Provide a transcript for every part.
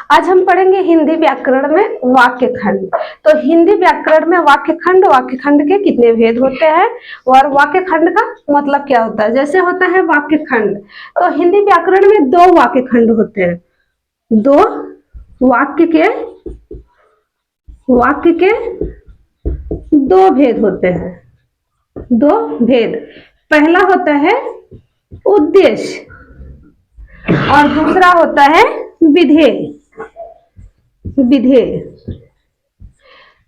आज हम पढ़ेंगे हिंदी व्याकरण में वाक्य खंड। तो हिंदी व्याकरण में वाक्य खंड के कितने भेद होते हैं और वाक्य खंड का मतलब क्या होता है। जैसे होता है वाक्य खंड, तो हिंदी व्याकरण में दो वाक्य खंड होते हैं। दो वाक्य के दो भेद होते हैं। दो भेद, पहला होता है उद्देश्य और दूसरा होता है विधेय।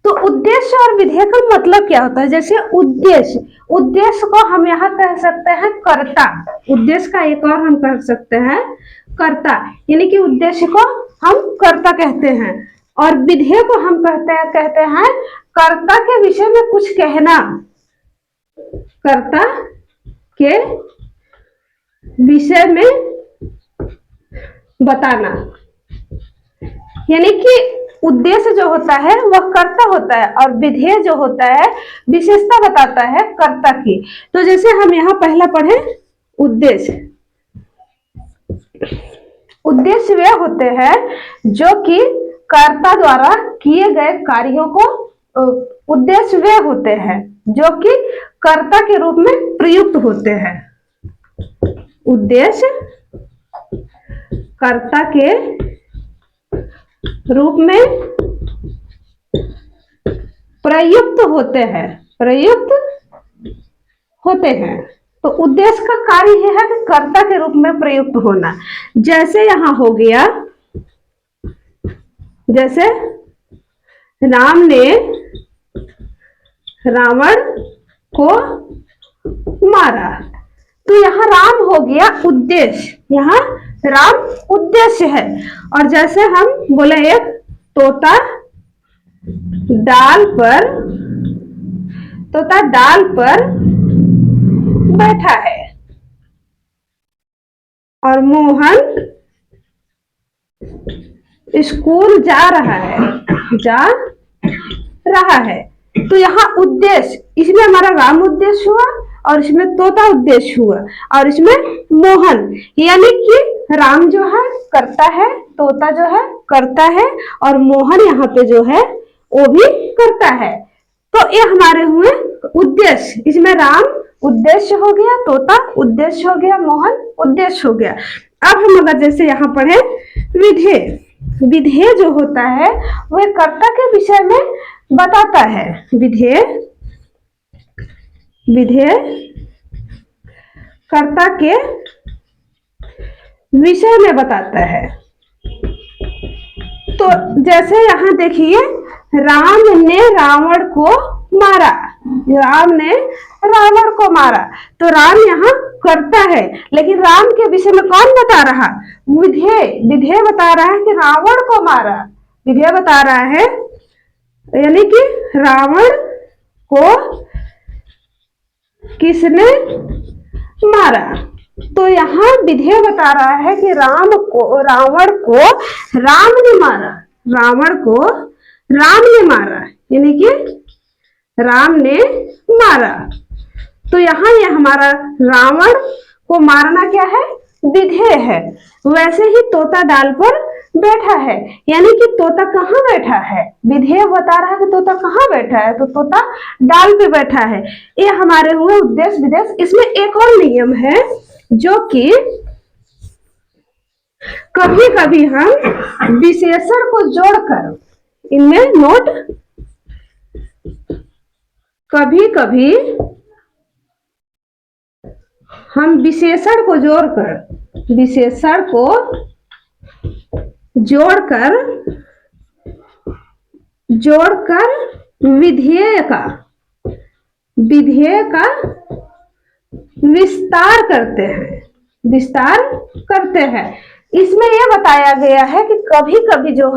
तो उद्देश्य और विधेय का मतलब क्या होता है। जैसे उद्देश्य को हम यहाँ कह सकते हैं कर्ता। उद्देश्य का एक और हम कह सकते हैं कर्ता, यानी कि उद्देश्य को हम कर्ता कहते हैं। और विधेय को हम कहते हैं कर्ता के विषय में कुछ कहना, कर्ता के विषय में बताना। यानी कि उद्देश्य जो होता है वह कर्ता होता है और विधेय जो होता है विशेषता बताता है कर्ता की। तो जैसे हम यहाँ पहला पढ़े उद्देश्य। उद्देश्य वे होते हैं जो कि कर्ता द्वारा किए गए कार्यों को, उद्देश्य वे होते हैं जो कि कर्ता के रूप में प्रयुक्त होते हैं। उद्देश्य कर्ता के रूप में प्रयुक्त होते हैं। तो उद्देश्य का कार्य यह है कि कर्ता के रूप में प्रयुक्त होना। जैसे यहां हो गया, जैसे राम ने रावण को मारा, तो यहाँ राम हो गया उद्देश्य, यहाँ राम उद्देश्य है। और जैसे हम बोले एक तोता डाल पर बैठा है और मोहन स्कूल जा रहा है। तो यहाँ उद्देश्य, इसमें हमारा राम उद्देश्य हुआ और इसमें तोता उद्देश्य हुआ और इसमें मोहन, यानी कि राम जो है करता है, तोता जो है करता है और मोहन यहाँ पे जो है वो भी करता है। तो ये हमारे हुए उद्देश्य। इसमें राम उद्देश्य हो गया, तोता उद्देश्य हो गया, मोहन उद्देश्य हो गया। अब हम अगर जैसे यहाँ पढ़े विधेय। विधेय जो होता है वह कर्ता के विषय में बताता है। विधेय कर्ता के विषय में बताता है। तो जैसे यहाँ देखिए, राम ने रावण को मारा, तो राम यहाँ करता है, लेकिन राम के विषय में कौन बता रहा, विधेय बता रहा है कि रावण को मारा। विधेय बता रहा है यानी कि रावण को किसने मारा। तो यहाँ विधेय बता रहा है कि रावण को राम ने मारा, यानी कि राम ने मारा। तो यहाँ ये हमारा रावण को मारना क्या है, विधेय है। वैसे ही तोता डाल पर बैठा है, यानी कि तोता कहाँ बैठा है, विधेय बता रहा है कि तोता कहाँ बैठा है, तो तोता डाल पे बैठा है। ये हमारे हुए उद्देश्य विधेय। इसमें एक और नियम है जो कि कभी कभी हम विशेषण को जोड़कर, इनमें नोट, कभी कभी हम विशेषण को जोड़कर विधेय का विस्तार करते हैं। इसमें यह बताया गया है कि कभी कभी जो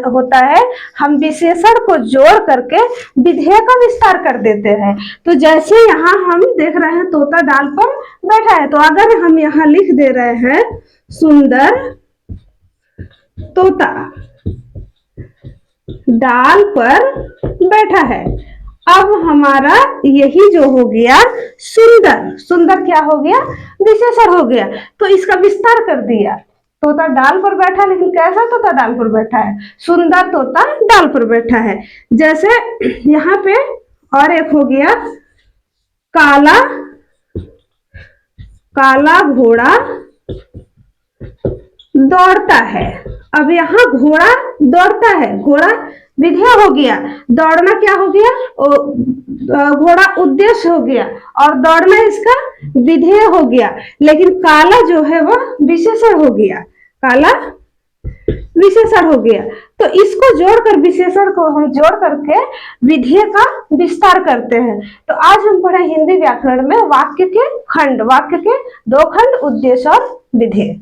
होता है हम विशेषण को जोड़ करके विधेय का विस्तार कर देते हैं। तो जैसे यहाँ हम देख रहे हैं तोता डाल पर बैठा है, तो अगर हम यहाँ लिख दे रहे हैं सुंदर तोता डाल पर बैठा है, अब हमारा यही जो हो गया सुंदर क्या हो गया, विशेषण हो गया। तो इसका विस्तार कर दिया, तोता डाल पर बैठा, लेकिन कैसा तोता डाल पर बैठा है? सुंदर तोता डाल पर बैठा है। जैसे यहाँ पे और एक हो गया काला, काला घोड़ा दौड़ता है। अब यहाँ घोड़ा दौड़ता है, घोड़ा विधेय हो गया, दौड़ना क्या हो गया? घोड़ा उद्देश्य हो गया और दौड़ना इसका विधेय हो गया। लेकिन काला जो है वह विशेषण हो गया, काला विशेषण हो गया। तो इसको जोड़कर, विशेषण को हम जोड़ करके विधेय का विस्तार करते हैं। तो आज हम पढ़े हिंदी व्याकरण में वाक्य के खंड, वाक्य के दो खंड, उद्देश्य और विधेय।